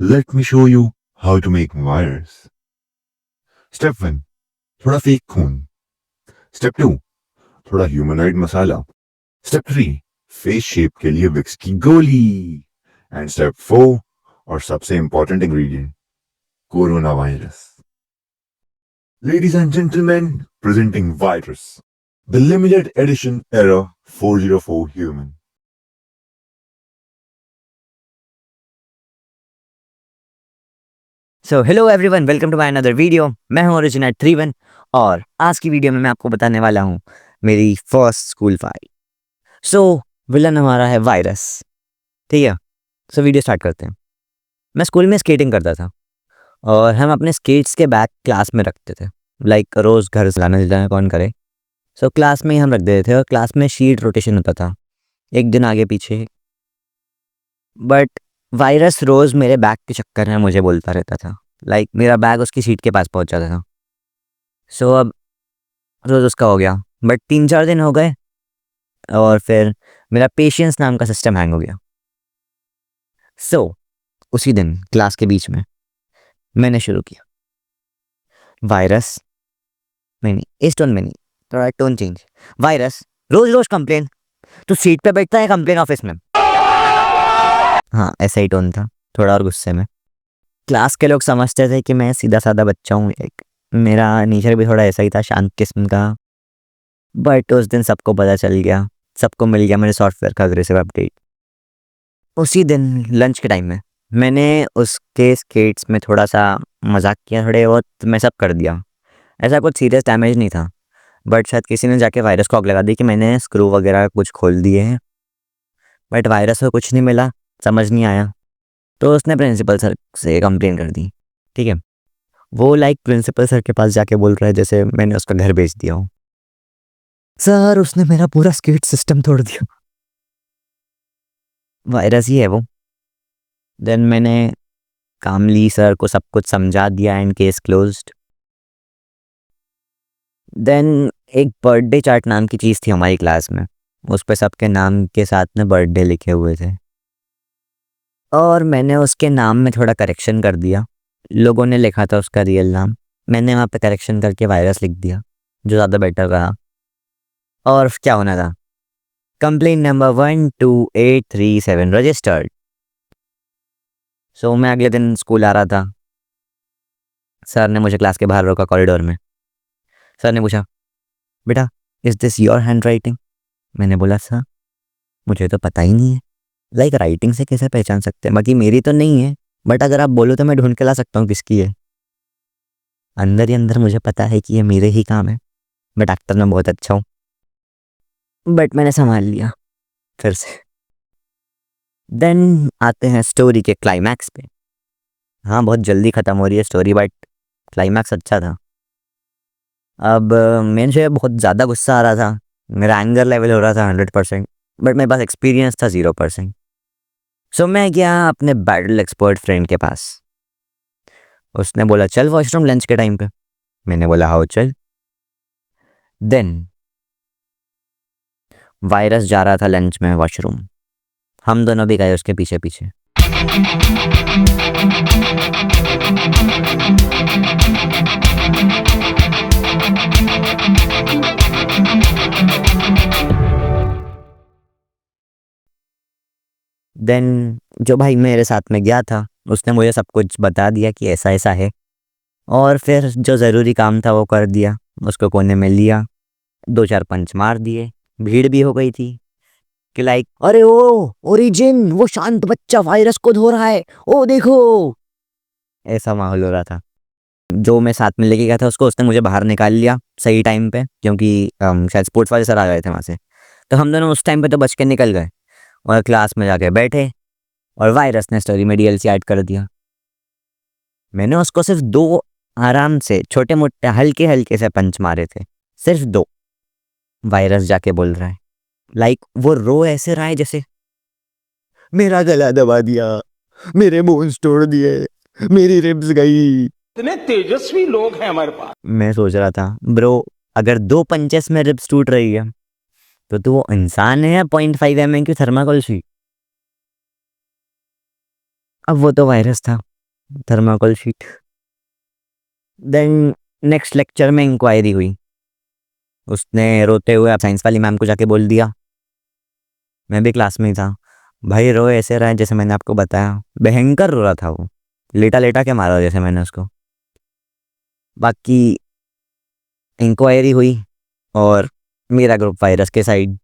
Let me show you how to make virus. Step 1. थोड़ा fake खून. Step 2. थोड़ा humanoid मसाला. Step 3. Face shape के लिए विक्स की गोली. And Step 4 और सबसे important ingredient, corona virus. Ladies and gentlemen, presenting virus, the limited edition era 404 human. So hello everyone, welcome to my another video. मैं हूं ओरिजिनेट 31 और आज की वीडियो में मैं आपको बताने वाला हूं मेरी फर्स्ट स्कूल फाइट। सो विलन हमारा है वायरस, ठीक है। सो वीडियो स्टार्ट करते हैं। मैं स्कूल में स्केटिंग करता था और हम अपने स्केट्स के बैग क्लास में रखते थे। लाइक रोज़ घर से लाना जाना कौन करे, सो क्लास में ही हम रख देते थे और क्लास में शीट रोटेशन होता था, एक दिन आगे पीछे। बट वायरस रोज़ मेरे बैग के चक्कर में मुझे बोलता रहता था, लाइक मेरा बैग उसकी सीट के पास पहुंच जाता था। सो अब रोज़ उसका हो गया, बट 3-4 दिन हो गए और फिर मेरा पेशेंस नाम का सिस्टम हैंग हो गया। सो उसी दिन क्लास के बीच में मैंने शुरू किया, वायरस, नहीं इस टोन में नहीं, थोड़ा टोन चेंज। वायरस, रोज़ रोज़ कंप्लेन, तू सीट पे बैठता है कंप्लेन ऑफिस में। हाँ, ऐसा ही टोन था, थोड़ा और गुस्से में। क्लास के लोग समझते थे कि मैं सीधा साधा बच्चा हूँ, एक मेरा नेचर भी थोड़ा ऐसा ही था, शांत किस्म का। बट उस दिन सबको पता चल गया, सबको मिल गया मेरे सॉफ्टवेयर का अग्रेसिव अपडेट। उसी दिन लंच के टाइम में मैंने उसके स्केट्स में थोड़ा सा मजाक किया, थोड़े बहुत मैं सब कर दिया। ऐसा कुछ सीरियस डैमेज नहीं था, बट शायद किसी ने जाके वायरस को आग लगा दी कि मैंने स्क्रू वगैरह कुछ खोल दिए हैं। बट वायरस को कुछ नहीं मिला, समझ नहीं आया, तो उसने प्रिंसिपल सर से कंप्लेन कर दी, ठीक है। वो लाइक प्रिंसिपल सर के पास जाके बोल रहा है जैसे मैंने उसका घर बेच दिया हो। सर, उसने मेरा पूरा स्केट सिस्टम तोड़ दिया। वायरस ही है वो। देन मैंने कामली सर को सब कुछ समझा दिया एंड केस क्लोज्ड। देन एक बर्थडे चार्ट नाम की चीज़ थी हमारी क्लास में, उस पर सबके नाम के साथ में बर्थडे लिखे हुए थे और मैंने उसके नाम में थोड़ा करेक्शन कर दिया। लोगों ने लिखा था उसका रियल नाम, मैंने वहाँ पे करेक्शन करके वायरस लिख दिया, जो ज़्यादा बेटर रहा। और क्या होना था, कंप्लेन नंबर 12837 रजिस्टर्ड। सो मैं अगले दिन स्कूल आ रहा था, सर ने मुझे क्लास के बाहर रोका कॉरिडोर में। सर ने पूछा, बेटा is this your hand writing? मैंने बोला सर मुझे तो पता ही नहीं है, लाइक राइटिंग से कैसे पहचान सकते हैं, बाकी मेरी तो नहीं है, बट अगर आप बोलो तो मैं ढूंढ के ला सकता हूँ किसकी है। अंदर ही अंदर मुझे पता है कि ये मेरे ही काम है, बट एक्टर में बहुत अच्छा हूँ। बट मैंने संभाल लिया फिर से। देन आते हैं स्टोरी के क्लाइमैक्स पे। हाँ, बहुत जल्दी ख़त्म हो रही है स्टोरी, बट क्लाइमैक्स अच्छा था। अब मुझे बहुत ज़्यादा गुस्सा आ रहा था, मेरा एंगर लेवल हो रहा था 100%, बट मेरे पास एक्सपीरियंस था 0%। सो मैं गया अपने बैटल एक्सपर्ट फ्रेंड के पास। उसने बोला चल वॉशरूम लंच के टाइम पे। मैंने बोला हाँ चल। देन वायरस जा रहा था लंच में वॉशरूम, हम दोनों भी गए उसके पीछे पीछे। देन जो भाई मेरे साथ में गया था उसने मुझे सब कुछ बता दिया कि ऐसा ऐसा है, और फिर जो ज़रूरी काम था वो कर दिया। उसको कोने में लिया, 2-4 पंच मार दिए। भीड़ भी हो गई थी कि लाइक अरे ओ ओरिजिन, वो शांत बच्चा वायरस को धो रहा है, ओ देखो, ऐसा माहौल हो रहा था। जो मैं साथ में लेके गया था उसको, उसने मुझे बाहर निकाल लिया सही टाइम पे, क्योंकि शायद स्पोर्ट्स वाले सर आ गए थे वहाँ से। तो हम दोनों उस टाइम पे तो बच के निकल गए और क्लास में जाके बैठे और वायरस ने स्टोरी में DLC ऐड कर दिया। मैंने उसको सिर्फ 2 आराम से छोटे मोटे हल्के हल्के से पंच मारे थे, सिर्फ 2। वायरस जाके बोल रहा है, लाइक वो रो ऐसे रहा है जैसे मेरा गला दबा दिया, मेरे बोन्स तोड़ दिए, मेरी रिब्स गई। इतने तेजस्वी लोग हैं हमारे पास। मैं सोच रहा था ब्रो, अगर 2 पंचेस में रिब्स टूट रही है तो तू वो इंसान है या 0.5 mm की थर्माकोल सी। अब वो तो वायरस था, thermocol sheet. Then next lecture में इंक्वायरी हुई। उसने रोते हुए साइंस वाली मैम को जाके बोल दिया, मैं भी क्लास में ही था, भाई रो ऐसे रहा है जैसे मैंने आपको बताया। भयंकर रो रहा था वो, लेटा लेटा के मारा जैसे मैंने उसको। बाकी इंक्वायरी हुई और मेरा ग्रुप वायरस के साइड।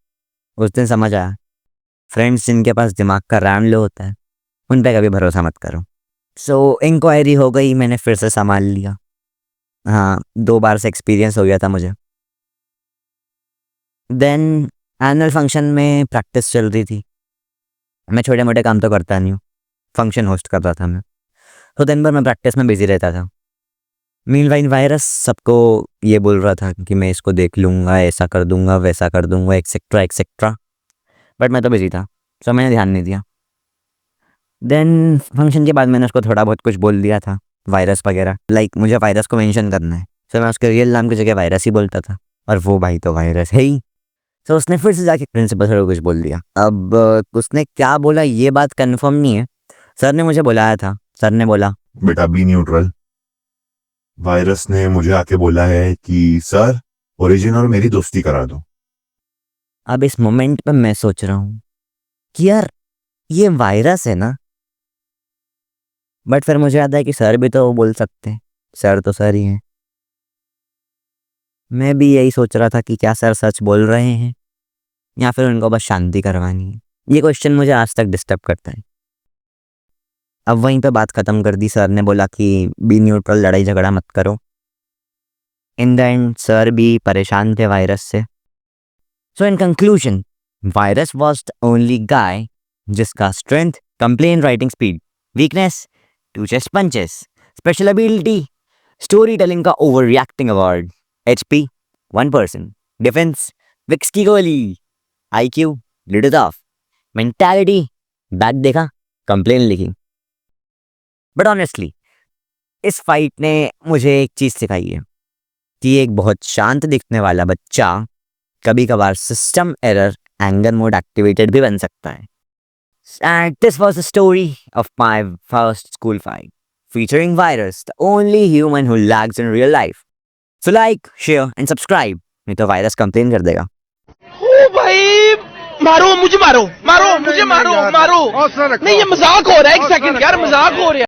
उस दिन समझ आया, फ्रेंड्स जिनके पास दिमाग का रैम लो होता है उन पे कभी भरोसा मत करो। सो इंक्वायरी हो गई, मैंने फिर से संभाल लिया। हाँ, 2 बार से एक्सपीरियंस हो गया था मुझे। देन एनुअल फंक्शन में प्रैक्टिस चल रही थी। मैं छोटे मोटे काम तो करता नहीं हूँ, फंक्शन होस्ट कर रहा था मैं, तो दिन भर मैं प्रैक्टिस में बिजी रहता था। मीनवाइल वायरस सबको ये बोल रहा था कि मैं इसको देख लूँगा, ऐसा कर दूंगा, वैसा कर दूंगा, एक्सेट्रा एक्सेट्रा, बट मैं तो बिजी था, सो मैंने ध्यान नहीं दिया। देन फंक्शन के बाद मैंने उसको थोड़ा बहुत कुछ बोल दिया था, वायरस वगैरह, लाइक मुझे वायरस को मेंशन करना है, सो मैं उसके रियल नाम की जगह वायरस ही बोलता था, और वो भाई तो वायरस है ही। तो उसने फिर से जाके प्रिंसिपल सर को कुछ बोल दिया। अब उसने क्या बोला ये बात कंफर्म नहीं है। सर ने मुझे बुलाया था, सर ने बोला, बेटा बी न्यूट्रल। वायरस ने मुझे आके बोला है कि सर ओरिजिन और मेरी दोस्ती करा दो। अब इस मोमेंट पे मैं सोच रहा हूँ कि यार ये वायरस है ना, बट फिर मुझे याद है कि सर भी तो बोल सकते हैं, सर तो सर ही हैं। मैं भी यही सोच रहा था कि क्या सर सच बोल रहे हैं या फिर उनको बस शांति करवानी है। ये क्वेश्चन मुझे आज तक डिस्टर्ब करता है। अब वहीं पे बात खत्म कर दी। सर ने बोला कि बी न्यूट्रल, लड़ाई झगड़ा मत करो। इन द एंड सर भी परेशान थे वायरस से। So in conclusion, virus was the only guy जिसका strength complain writing speed, weakness 2 chest punches, special ability story telling का over reacting award, HP 1%, defence Vicks की गोली, IQ little off, mentality back देखा, complain लिखी। But honestly इस fight ने मुझे एक चीज सिखाई है कि एक बहुत शांत दिखने वाला बच्चा कभी कभार system error anger mode activated भी बन सकता है। And this was the story of my first school fight, featuring Virus, the only human who lags in real life. So like, share and subscribe, नहीं तो वायरस कंप्लेन कर देगा। ओ भाई, मारो मुझे, मारो मारो मुझे, मारो मारो। नहीं, ये मजाक हो रहा है, एक सेकंड यार, मजाक हो रहा है।